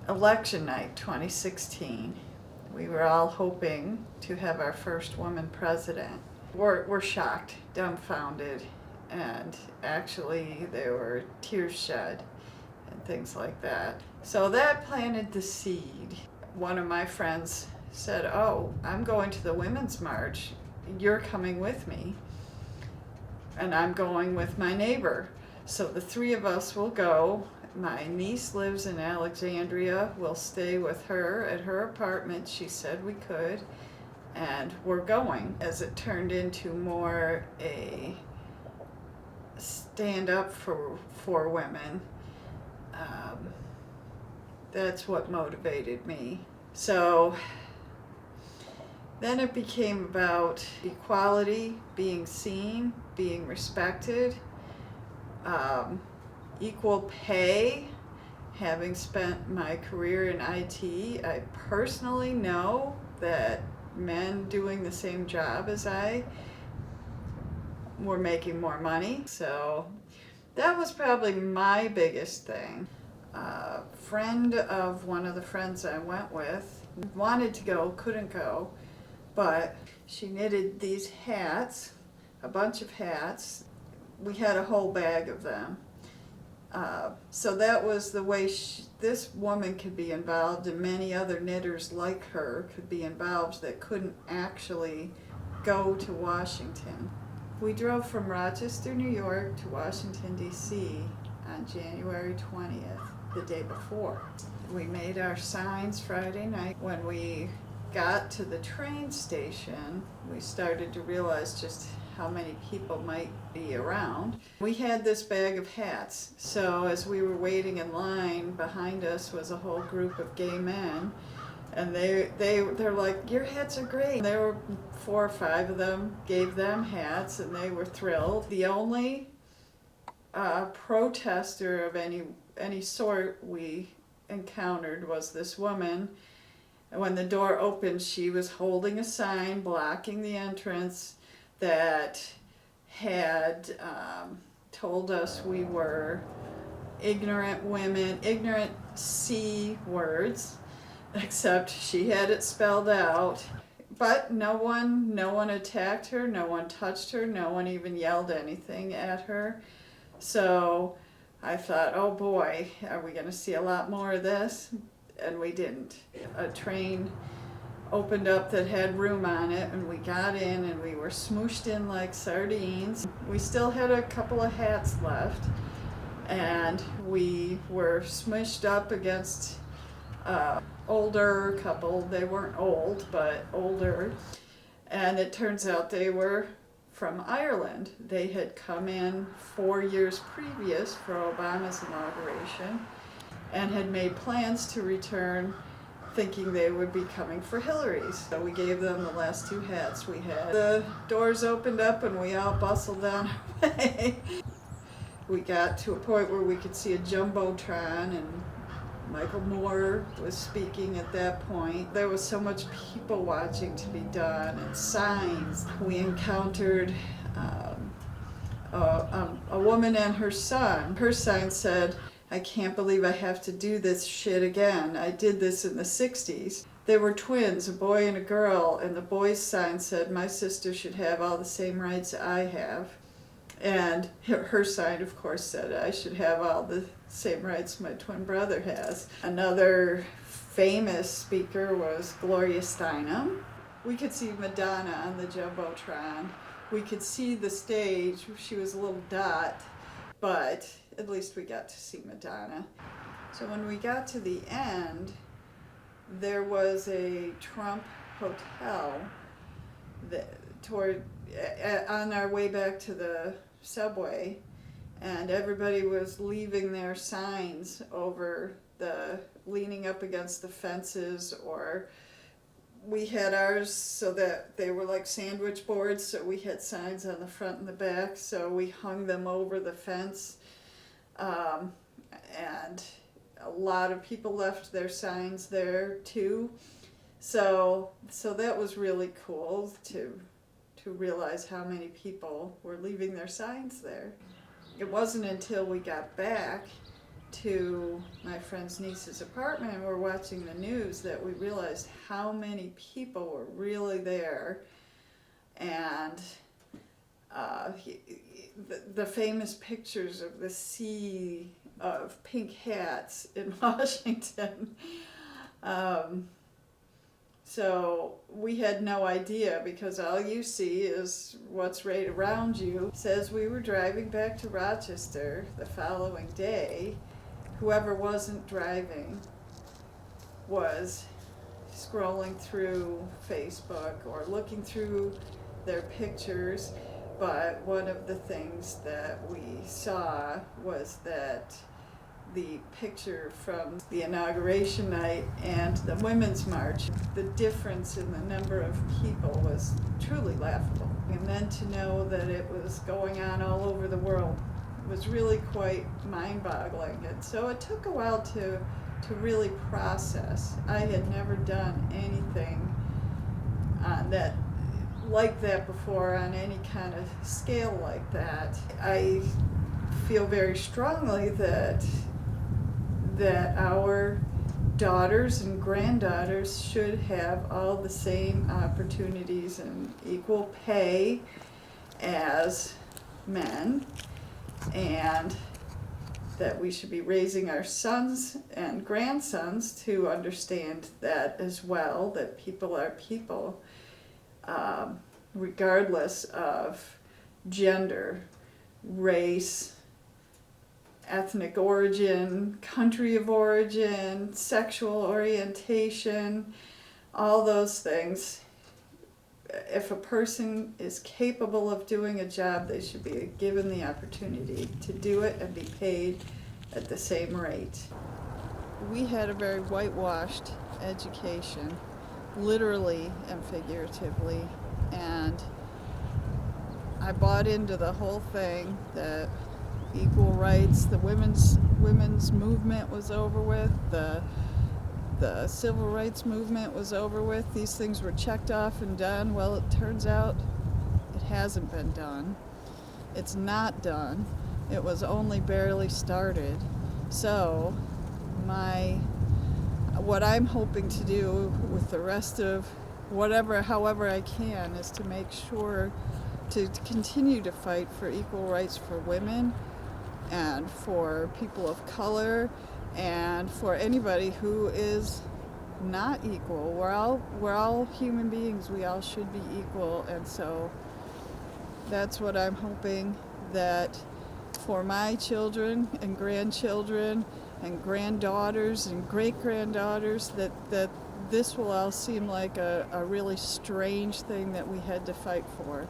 Election night 2016. We were all hoping to have our first woman president. We're shocked, dumbfounded, and actually there were tears shed and things like that. So that planted the seed. One of my friends said, "Oh, I'm going to the Women's March. You're coming with me." And I'm going with my neighbor. So the three of us will go. My niece lives in Alexandria. We'll stay with her at her apartment. She said we could. And we're going. As it turned into more a stand up for women, that's what motivated me. So then it became about equality, being seen, being respected, equal pay. Having spent my career in IT, I personally know that men doing the same job as I were making more money. So that was probably my biggest thing. A friend of one of the friends I went with wanted to go, couldn't go, but she knitted these hats, a bunch of hats. We had a whole bag of them. So that was the way this woman could be involved, and many other knitters like her could be involved that couldn't actually go to Washington. We drove from Rochester, New York to Washington, D.C. on January 20th, the day before. We made our signs Friday night. When we got to the train station, we started to realize just how many people might be around. We had this bag of hats, so as we were waiting in line, behind us was a whole group of gay men, and they're like, "Your hats are great." And there were 4 or 5 of them, gave them hats, and they were thrilled. The only protester of any sort we encountered was this woman. And when the door opened, she was holding a sign blocking the entrance that had told us we were ignorant women, ignorant C words, except she had it spelled out. But no one attacked her, no one touched her, no one even yelled anything at her. So I thought, oh boy, are we going to see a lot more of this? And we didn't. A train opened up that had room on it, and we got in and we were smooshed in like sardines. We still had a couple of hats left, and we were smushed up against older couple. They weren't old, but older, and it turns out they were from Ireland. They had come in 4 years previous for Obama's inauguration and had made plans to return, thinking they would be coming for Hillary's. So we gave them the last 2 hats we had. The doors opened up and we all bustled down our way. We got to a point where we could see a jumbotron, and Michael Moore was speaking at that point. There was so much people watching to be done, and signs. We encountered a woman and her son. Her sign said, "I can't believe I have to do this shit again. I did this in the 60s. They were twins, a boy and a girl, and the boy's sign said, "My sister should have all the same rights I have." And her sign, of course, said, "I should have all the same rights my twin brother has." Another famous speaker was Gloria Steinem. We could see Madonna on the Jumbotron. We could see the stage. She was a little dot, but at least we got to see Madonna. So when we got to the end, there was a Trump hotel that on our way back to the subway, and everybody was leaving their signs over leaning up against the fences, or we had ours so that they were like sandwich boards, so we had signs on the front and the back, so we hung them over the fence. And a lot of people left their signs there too. So that was really cool to realize how many people were leaving their signs there. It wasn't until we got back to my friend's niece's apartment and we're watching the news that we realized how many people were really there. And the famous pictures of the sea of pink hats in Washington. So we had no idea because all you see is what's right around you. It says we were driving back to Rochester the following day. Whoever wasn't driving was scrolling through Facebook or looking through their pictures. But one of the things that we saw was that the picture from the inauguration night and the Women's March, the difference in the number of people was truly laughable. And then to know that it was going on all over the world was really quite mind-boggling. And so it took a while to really process. I had never done anything that like that before on any kind of scale like that. I feel very strongly that our daughters and granddaughters should have all the same opportunities and equal pay as men, and that we should be raising our sons and grandsons to understand that as well, that people are people, regardless of gender, race, ethnic origin, country of origin, sexual orientation, all those things. If a person is capable of doing a job, they should be given the opportunity to do it and be paid at the same rate. We had a very whitewashed education, literally and figuratively, and I bought into the whole thing that equal rights, the women's movement was over with, the civil rights movement was over with, these things were checked off and done. Well, it turns out it hasn't been done. It's not done. It was only barely started. So what I'm hoping to do with the rest of however I can, is to make sure to continue to fight for equal rights for women and for people of color and for anybody who is not equal. We're all human beings. We all should be equal. And so that's what I'm hoping, that for my children and grandchildren and granddaughters and great-granddaughters, that this will all seem like a really strange thing that we had to fight for.